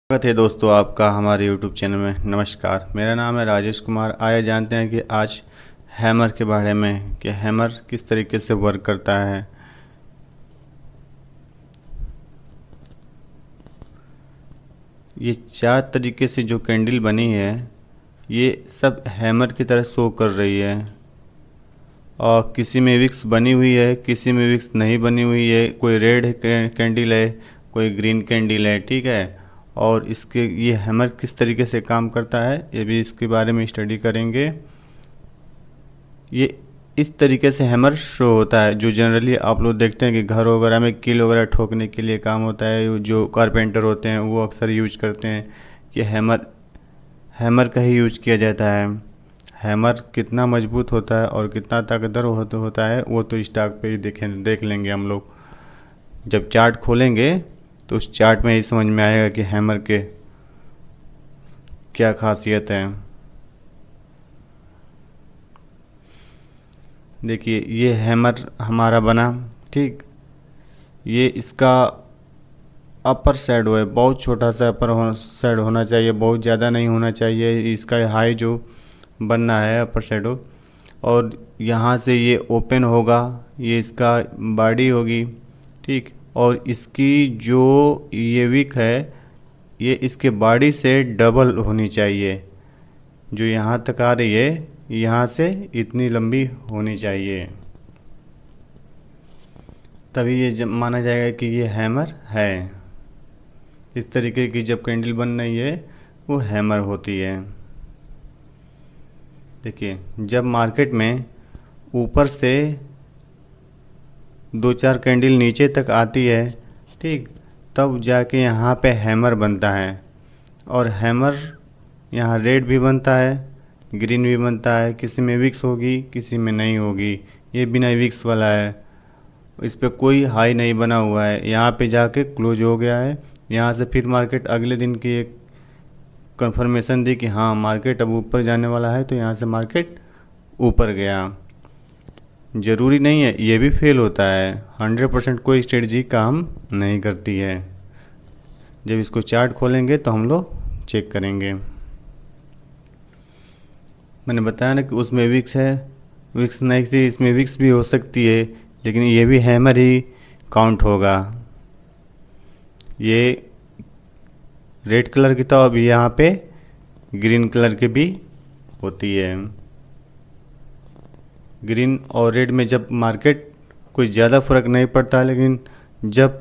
स्वागत है दोस्तों आपका हमारे YouTube चैनल में। नमस्कार, मेरा नाम है राजेश कुमार। आइए जानते हैं कि आज हैमर के बारे में कि हैमर किस तरीके से वर्क करता है। ये 4 तरीके से जो कैंडल बनी है ये सब हैमर की तरह शो कर रही है और किसी में विक्स बनी हुई है, किसी में विक्स नहीं बनी हुई है। कोई रेड कैंडल है, कोई ग्रीन कैंडल है, ठीक है। और इसके ये हैमर किस तरीके से काम करता है ये भी इसके बारे में स्टडी करेंगे। ये इस तरीके से हैमर शो होता है जो जनरली आप लोग देखते हैं कि घर वगैरह में कील वगैरह ठोकने के लिए काम होता है। जो कारपेंटर होते हैं वो अक्सर यूज करते हैं कि हैमर का ही यूज किया जाता है। हैमर कितना मजबूत होता है और कितना ताकतवर होता है वो तो स्टॉक पे ही देख लेंगे हम लोग। जब चार्ट खोलेंगे तो उस चार्ट में ही समझ में आएगा कि हैमर के क्या खासियत है। देखिए ये हैमर हमारा बना, ठीक। ये इसका अपर शैडो है, बहुत छोटा सा अपर शैडो होना चाहिए, बहुत ज़्यादा नहीं होना चाहिए। इसका हाई जो बनना है अपर शैडो, और यहाँ से ये ओपन होगा, ये इसका बॉडी होगी, ठीक। और इसकी जो ये विक है ये इसके बॉडी से डबल होनी चाहिए। जो यहाँ तक आ रही है यहाँ से इतनी लंबी होनी चाहिए, तभी ये माना जाएगा कि ये हैमर है। इस तरीके की जब कैंडल बन रही है वो हैमर होती है। देखिए जब मार्केट में ऊपर से 2-4 कैंडल नीचे तक आती है, ठीक, तब जाके यहाँ पे हैमर बनता है। और हैमर यहाँ रेड भी बनता है, ग्रीन भी बनता है। किसी में विक्स होगी, किसी में नहीं होगी। ये बिना विक्स वाला है, इस पर कोई हाई नहीं बना हुआ है। यहाँ पे जाके क्लोज हो गया है। यहाँ से फिर मार्केट अगले दिन की एक कंफर्मेशन दी कि हाँ मार्केट अब ऊपर जाने वाला है, तो यहाँ से मार्केट ऊपर गया। ज़रूरी नहीं है, ये भी फेल होता है। 100% कोई स्ट्रेटजी काम नहीं करती है। जब इसको चार्ट खोलेंगे तो हम लोग चेक करेंगे। मैंने बताया ना कि उसमें विक्स है, विक्स नहीं थी, इसमें विक्स भी हो सकती है, लेकिन ये भी हैमर ही काउंट होगा। ये रेड कलर की तो अब यहाँ पे ग्रीन कलर की भी होती है। ग्रीन और रेड में जब मार्केट कोई ज़्यादा फर्क नहीं पड़ता, लेकिन जब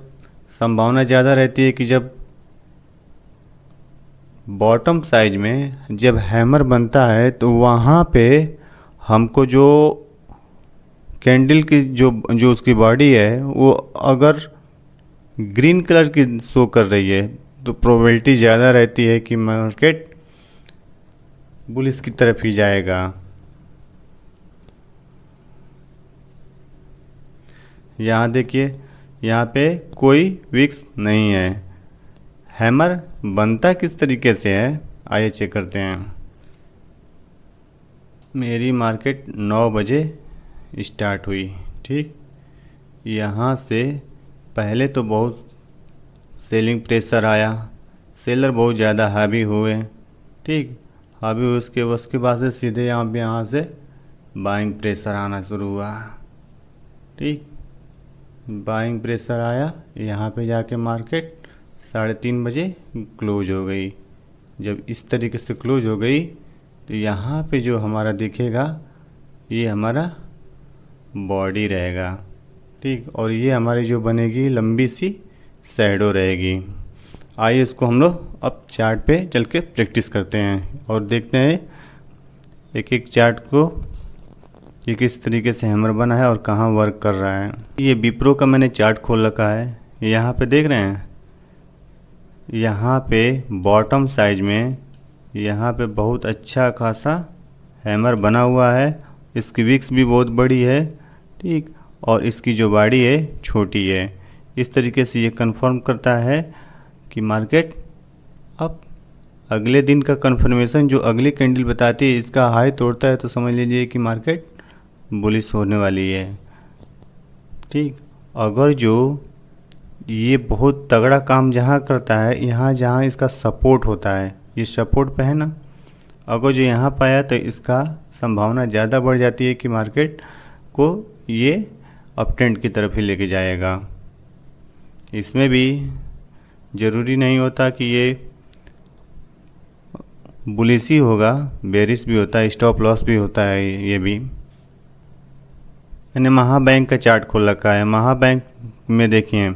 संभावना ज़्यादा रहती है कि जब बॉटम साइज में जब हैमर बनता है तो वहाँ पे हमको जो कैंडल की जो उसकी बॉडी है वो अगर ग्रीन कलर की शो कर रही है तो प्रोबेबिलिटी ज़्यादा रहती है कि मार्केट बुलिश की तरफ ही जाएगा। यहाँ देखिए यहाँ पे कोई विक्स नहीं है। हैमर बनता किस तरीके से है आइए चेक करते हैं। मेरी मार्केट 9 बजे स्टार्ट हुई, ठीक। यहाँ से पहले तो बहुत सेलिंग प्रेशर आया, सेलर बहुत ज़्यादा हावी हुए, ठीक। हावी हुए उसके बाद से सीधे यहाँ से बाइंग प्रेशर आना शुरू हुआ, ठीक। बाइंग प्रेशर आया, यहाँ पे जाके मार्केट 3:30 बजे क्लोज हो गई। जब इस तरीके से क्लोज हो गई तो यहाँ पे जो हमारा दिखेगा ये हमारा बॉडी रहेगा, ठीक। और ये हमारी जो बनेगी लंबी सी शैडो रहेगी। आइए इसको हम लोग अब चार्ट पे चल के प्रैक्टिस करते हैं और देखते हैं एक एक चार्ट को ये किस तरीके से हैमर बना है और कहाँ वर्क कर रहा है। ये विप्रो का मैंने चार्ट खोल रखा है। यहाँ पे देख रहे हैं, यहाँ पे बॉटम साइज में यहाँ पे बहुत अच्छा खासा हैमर बना हुआ है। इसकी विक्स भी बहुत बड़ी है, ठीक। और इसकी जो बॉडी है छोटी है। इस तरीके से ये कंफर्म करता है कि मार्केट अब अगले दिन का कंफर्मेशन जो अगली कैंडल बताती है इसका हाई तोड़ता है तो समझ लीजिए कि मार्केट बुलिश होने वाली है, ठीक। अगर जो ये बहुत तगड़ा काम जहाँ करता है, यहाँ जहाँ इसका सपोर्ट होता है, ये सपोर्ट पे है ना, अगर जो यहाँ पाया तो इसका संभावना ज़्यादा बढ़ जाती है कि मार्केट को ये अप ट्रेंड की तरफ ही लेके जाएगा। इसमें भी ज़रूरी नहीं होता कि ये बुलिश ही होगा, बेरिश भी होता है, स्टॉप लॉस भी होता है। ये भी मैंने महाबैंक का चार्ट खोल रखा है। महाबैंक में देखिए,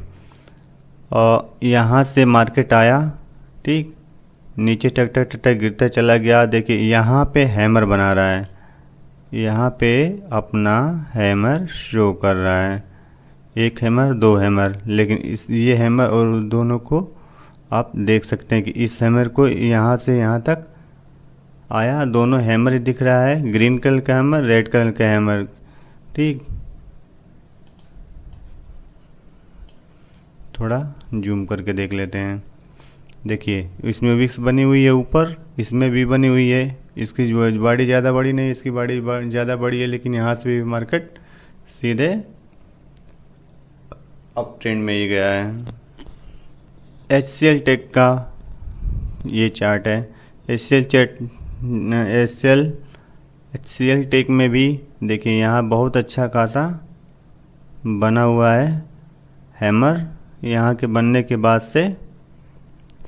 और यहाँ से मार्केट आया, ठीक, नीचे टक टक टक टक गिरता चला गया। देखिए यहाँ पे हैमर बना रहा है, यहाँ पे अपना हैमर शो कर रहा है, एक हैमर, दो हैमर, लेकिन ये हैमर और दोनों को आप देख सकते हैं कि इस हैमर को यहाँ से यहाँ तक आया, दोनों हैमर दिख रहा है, ग्रीन कलर का हैमर, रेड कलर का हैमर, ठीक। थोड़ा जूम करके देख लेते हैं। देखिए इसमें विक्स बनी हुई है ऊपर, इसमें भी बनी हुई है। इसकी बॉडी ज़्यादा बड़ी नहीं, इसकी बॉडी ज़्यादा बड़ी है, लेकिन यहाँ से भी मार्केट सीधे अप ट्रेंड में ही गया है। HCL टेक का ये चार्ट है। HCL टेक में भी देखिए यहाँ बहुत अच्छा खासा बना हुआ है हैमर। यहाँ के बनने के बाद से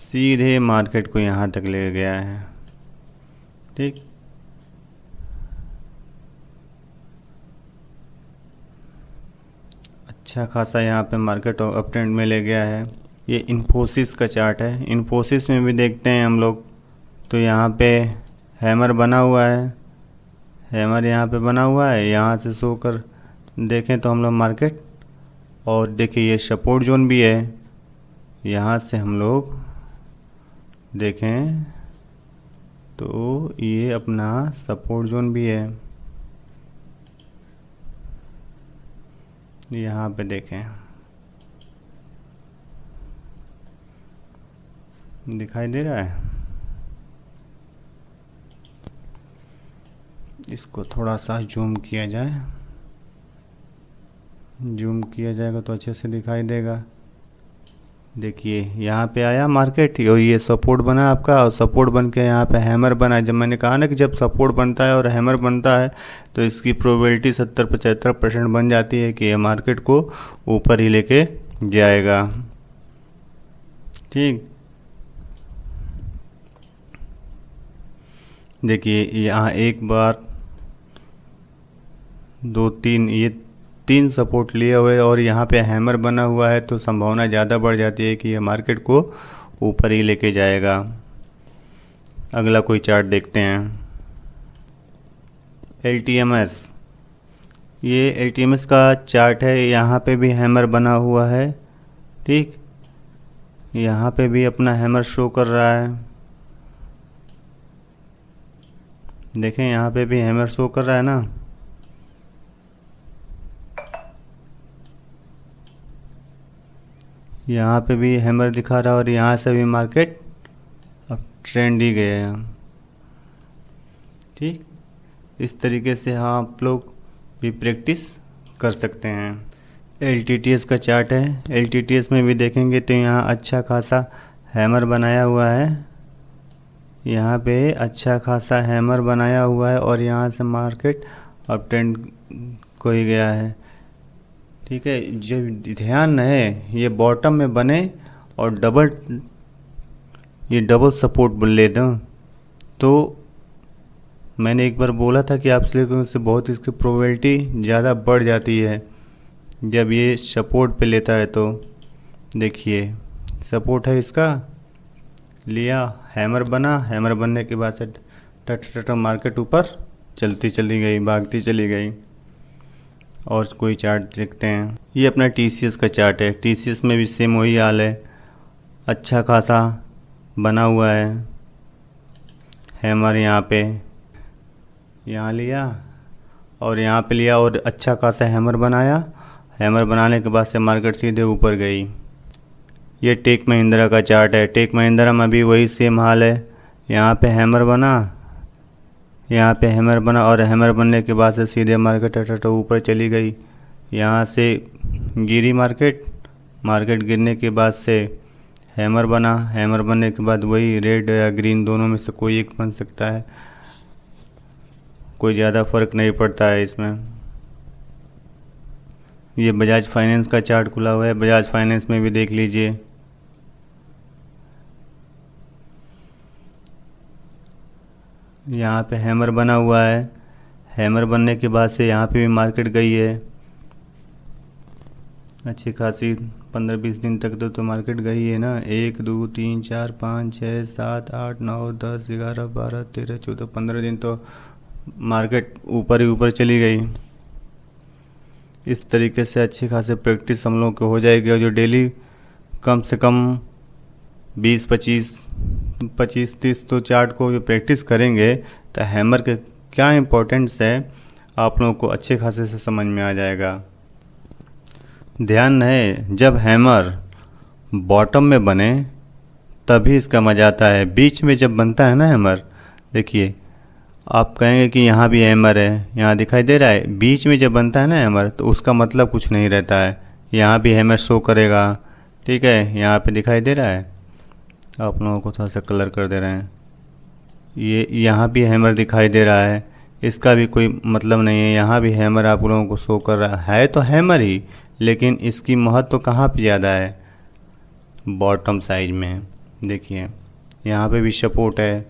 सीधे मार्केट को यहाँ तक ले गया है, ठीक। अच्छा खासा यहाँ पे मार्केट अप ट्रेंड में ले गया है। ये इन्फोसिस का चार्ट है। इन्फोसिस में भी देखते हैं हम लोग, तो यहाँ पे हैमर बना हुआ है, हैमर यहाँ पे बना हुआ है। यहाँ से शो कर देखें तो हम लोग मार्केट, और देखिए ये सपोर्ट जोन भी है। यहाँ से हम लोग देखें तो ये अपना सपोर्ट जोन भी है। यहाँ पे देखें, दिखाई दे रहा है। इसको थोड़ा सा जूम किया जाए, जूम किया जाएगा तो अच्छे से दिखाई देगा। देखिए यहाँ पे आया मार्केट, ये सपोर्ट बना आपका, और सपोर्ट बन के यहाँ पे हैमर बना। जब मैंने कहा ना कि जब सपोर्ट बनता है और हैमर बनता है तो इसकी प्रोबेबिलिटी 70-75% बन जाती है कि ये मार्केट को ऊपर ही लेके जाएगा, ठीक। देखिए यहाँ एक बार, दो, तीन, ये 3 सपोर्ट लिए हुए और यहाँ पे हैमर बना हुआ है, तो संभावना ज़्यादा बढ़ जाती है कि ये मार्केट को ऊपर ही लेके जाएगा। अगला कोई चार्ट देखते हैं। LTMS, ये LTMS का चार्ट है। यहाँ पे भी हैमर बना हुआ है, ठीक। यहाँ पे भी अपना हैमर शो कर रहा है। देखें यहाँ पे भी हैमर शो कर रहा है ना। यहाँ पे भी हैमर दिखा रहा है, और यहाँ से भी मार्केट अब ट्रेंड ही गया है, ठीक। इस तरीके से आप लोग भी प्रैक्टिस कर सकते हैं। LTTS का चार्ट है। LTTS में भी देखेंगे तो यहाँ अच्छा खासा हैमर बनाया हुआ है, यहाँ पे अच्छा खासा हैमर बनाया हुआ है, और यहाँ से मार्केट अप ट्रेंड को ही गया है, ठीक है। जो ध्यान है ये बॉटम में बने और डबल सपोर्ट ले दो, तो मैंने एक बार बोला था कि आप से बहुत इसकी प्रोबेबिलिटी ज़्यादा बढ़ जाती है जब ये सपोर्ट पे लेता है। तो देखिए सपोर्ट है इसका, लिया, हैमर बना, हैमर बनने के बाद से टट मार्केट ऊपर चलती चली गई, भागती चली गई। और कोई चार्ट देखते हैं। ये अपना TCS का चार्ट है। TCS में भी सेम वही हाल है, अच्छा खासा बना हुआ है हैमर। यहाँ लिया और यहाँ पे लिया और अच्छा खासा हैमर बनाया। हैमर बनाने के बाद से मार्केट सीधे ऊपर गई। ये टेक महिंद्रा का चार्ट है। टेक महिंद्रा में भी वही सेम हाल है। यहाँ पे हैमर बना, यहाँ पे हैमर बना और हैमर बनने के बाद से सीधे मार्केट ऊपर चली गई। यहाँ से गिरी मार्केट, मार्केट गिरने के बाद से हैमर बना, हैमर बनने के बाद वही रेड या ग्रीन दोनों में से कोई एक बन सकता है, कोई ज़्यादा फर्क नहीं पड़ता है इसमें। ये बजाज फाइनेंस का चार्ट खुला हुआ है, बजाज फाइनेंस में भी देख लीजिए। यहाँ पे हैमर बना हुआ है, हैमर बनने के बाद से यहाँ पे भी मार्केट गई है अच्छी खासी, 15-20 दिन तक तो मार्केट गई है ना। 1 2 3 4 5 6 7 8 9 10 11 12 13 14 15 दिन तो मार्केट ऊपर ही ऊपर चली गई। इस तरीके से अच्छी खासी प्रैक्टिस हम लोग को हो जाएगी, और जो डेली कम से कम 20-25-30 तो चार्ट को जो प्रैक्टिस करेंगे तो हैमर के क्या इम्पोर्टेंस है आप लोगों को अच्छे खासे से समझ में आ जाएगा। ध्यान रहे, जब हैमर बॉटम में बने तभी इसका मज़ा आता है। बीच में जब बनता है ना हैमर, देखिए आप कहेंगे कि यहाँ भी हैमर है, यहाँ दिखाई दे रहा है। बीच में जब बनता है ना हैमर तो उसका मतलब कुछ नहीं रहता है। यहाँ भी हैमर शो करेगा, ठीक है, यहाँ पे दिखाई दे रहा है। आप लोगों को थोड़ा सा कलर कर दे रहे हैं, ये यहाँ भी हैमर दिखाई दे रहा है, इसका भी कोई मतलब नहीं है। यहाँ भी हैमर आप लोगों को शो कर रहा है तो हैमर ही, लेकिन इसकी महत्व तो कहाँ पे ज़्यादा है, बॉटम साइज में। देखिए यहाँ पे भी सपोर्ट है,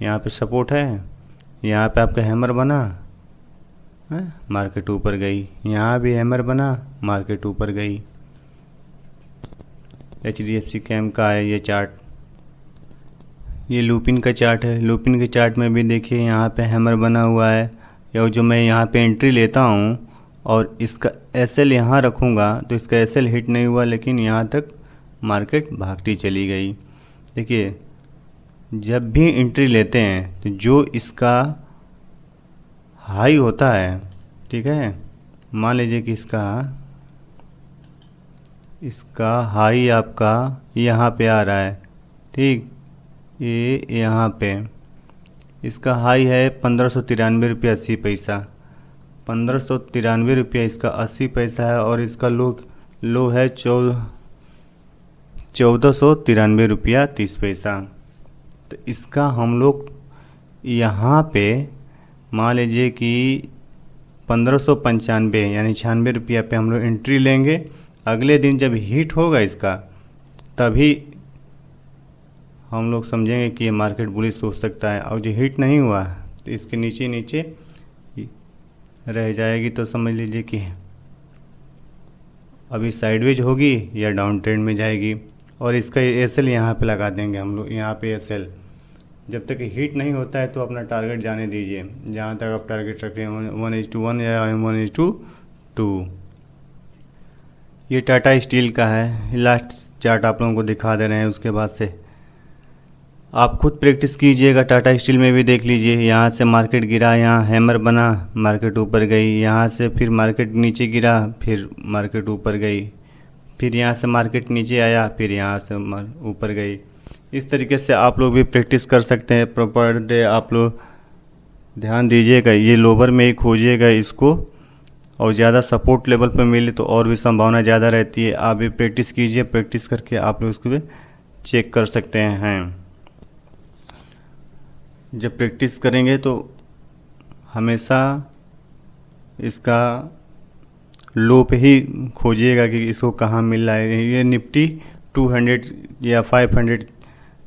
यहाँ पे सपोर्ट है, यहाँ पे आपका हैमर बना है, मार्केट ऊपर गई, यहाँ भी हैमर बना, मार्केट ऊपर गई। HDFC कैम का है ये चार्ट, ये लुपिन का चार्ट है। लुपिन के चार्ट में भी देखिए यहाँ पे हैमर बना हुआ है, या जो मैं यहाँ पे एंट्री लेता हूँ और इसका SL यहाँ रखूँगा तो इसका SL हिट नहीं हुआ, लेकिन यहाँ तक मार्केट भागती चली गई। देखिए जब भी एंट्री लेते हैं तो जो इसका हाई होता है, ठीक है, मान लीजिए कि इसका हाई आपका यहाँ पे आ रहा है, ठीक, ये यहाँ पे इसका हाई है 1593 रुपये 80 पैसा, 1593 रुपये इसका 80 पैसा है, और इसका लो है 1493 रुपया 30 पैसा। तो इसका हम लोग यहाँ पे मान लीजिए कि 1595 यानी 96 रुपया पे हम लोग एंट्री लेंगे। अगले दिन जब हिट होगा इसका, तभी हम लोग समझेंगे कि ये मार्केट बुलिश हो सकता है। और जो हिट नहीं हुआ तो इसके नीचे नीचे रह जाएगी, तो समझ लीजिए कि अभी साइडवेज होगी या डाउन ट्रेंड में जाएगी। और इसका SL यहाँ पे लगा देंगे हम लोग, यहाँ पे SL। जब तक हिट नहीं होता है तो अपना टारगेट जाने दीजिए, जहाँ तक आप टारगेट रखते हैं 1:1 या 1:2। ये टाटा स्टील का है, लास्ट चार्ट आप लोगों को दिखा दे रहे हैं। उसके बाद से आप खुद प्रैक्टिस कीजिएगा, टाटा स्टील में भी देख लीजिए। यहाँ से मार्केट गिरा, यहाँ हैमर बना, मार्केट ऊपर गई, यहाँ से फिर मार्केट नीचे गिरा, फिर मार्केट ऊपर गई, फिर यहाँ से मार्केट नीचे आया, फिर यहाँ से ऊपर गई। इस तरीके से आप लोग भी प्रैक्टिस कर सकते हैं। प्रॉपर डे आप लोग ध्यान दीजिएगा, ये लोअर में ही खोजिएगा इसको, और ज़्यादा सपोर्ट लेवल पर मिले तो और भी संभावना ज़्यादा रहती है। आप भी प्रैक्टिस कीजिए, प्रैक्टिस करके आप लोग इसको भी चेक कर सकते हैं। जब प्रैक्टिस करेंगे तो हमेशा इसका लो पे ही खोजिएगा कि इसको कहाँ मिल रहा है। ये निफ्टी 200 या 500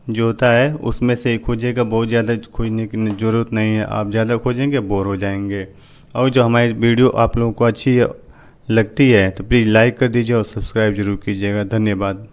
जो होता है उसमें से खोजिएगा, बहुत ज़्यादा खोजने की ज़रूरत नहीं है। आप ज़्यादा खोजेंगे बोर हो जाएंगे। और जो हमारी वीडियो आप लोगों को अच्छी लगती है तो प्लीज़ लाइक कर दीजिए और सब्सक्राइब ज़रूर कीजिएगा। धन्यवाद।